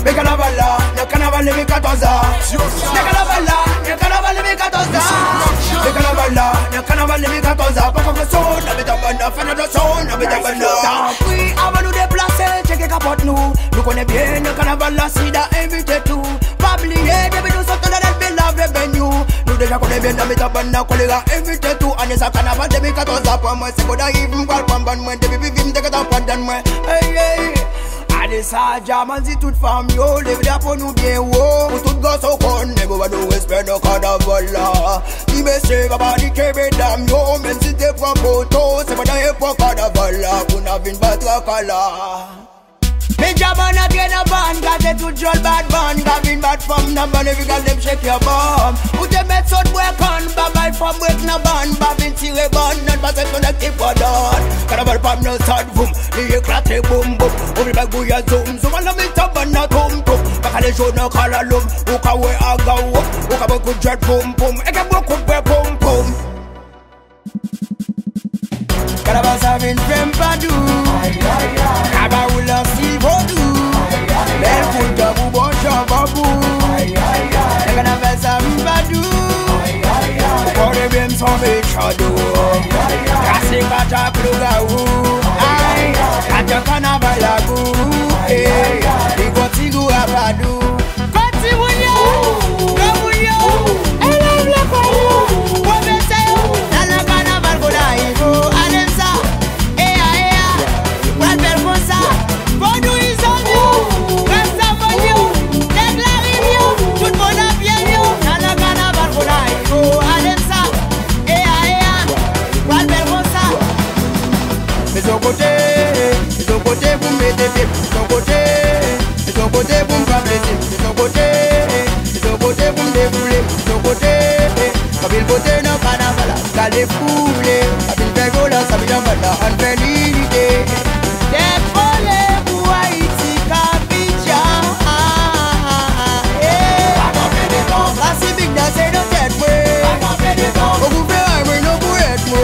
Le Kanaval là, le Kanaval de 14 ans. Le Kanaval là, le Kanaval de 14 ans. Le Kanaval là, le Kanaval de 14 ans. Pas comme le son, on avait ta bonne, fin de son, on avait ta bonne. Oui, avant nous déplacer, checker capote nous. Nous connaissons bien le Kanaval là, sida invité tout. Pas oublier, depuis nous sortons dans le ville avec Benyu. Nous déjà connaissons bien, on avait ta bonne, collègue invité tout. On est à Kanaval de 14 ans. Pour moi, c'est quoi d'ailleurs, nous parlons pas de moi. Depuis vivre, t'es que t'as pas de moi. Hey, hey. Allez ça, Jaman, si toute femme yo, lève la pour nous bien haut. Pour tout gosse au con, ne va pas nous espérer nos carnaval là. Dis monsieur, va pas dire que mesdames yo, même si t'es pas photo, c'est pas dans l'époque carnaval là, qu'on a vu une battre à là. Mais Jaman a bien a ban, got it tout jol bad man, got une bad femme, n'a ban, every girl them shake your bum. Ou te met son break on, bye from break na ban, babin tire ban, non pas être connecté pas don. Carnaval pam no sad boom, li éclate boom boom. Oublie pas gouya zoom, zoom à la mita ban na tom tom. Baka les jaunes en calalum, ou ka we aga wop, ou ka beaucoup de jet boom boom, et ka beaucoup de boom boom. Carnaval ça vient femme pas doux, Kaba ou la si vodou, belle pour ta bou bon chababou. Le Carnaval ça vient pas doux, pour les bien sans béchado, cassé kata plougaou, aïe, kata Carnaval la gou, et kontigou abadou. De ton côté vous me mettez pied, de ton côté vous me faites plaisir, de ton côté vous me déboulez, de ton côté, comme il côté non Kanaval, ça les foulez, comme il fait gola, ça vient pas en félité. Des volets pour Haïti, Capitien. La civique dans ses deux têtes, au gouvernement, non pour être moi.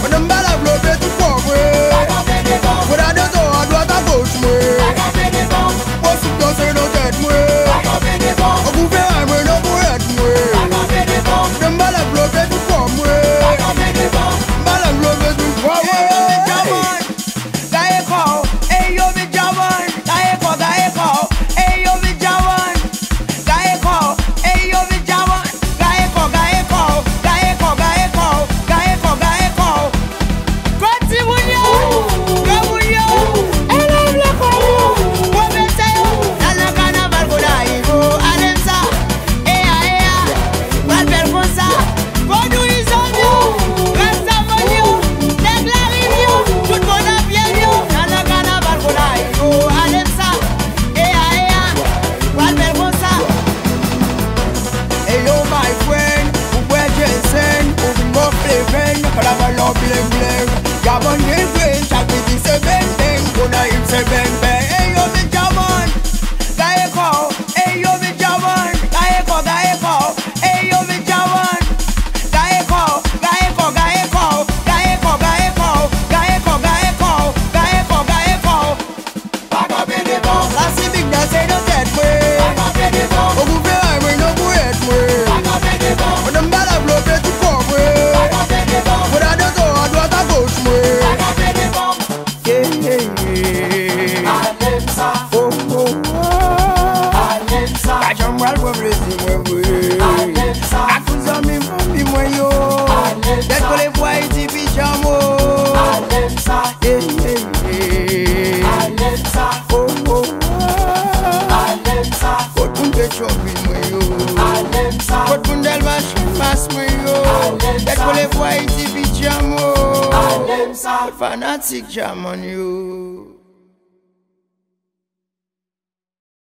Madame Balablo, tout pour moi. Pour la deux ans, à droite à gauche, moi. Moi, sous dans ses deux têtes, moi. Au gouvernement, non pour être moi. Madame Balablo, tout pour moi. Balablo, tout pour moi. Jaman gen kwen, chak biti se beng beng, kona im se beng beng. Hey yo mi Jaman, gaye ko. Hey yo mi Jaman, gaye ko. Hey yo mi Jaman, gaye ko. Baka bende bon, la civique dans ses deux têtes, moi. Au gouvernement, non pour être moi. Baka bende bon, madame Balablo, tout pour moi. Baka bende bon, pour la deux ans, à droite à gauche, moi. Fanatique Jaman yo.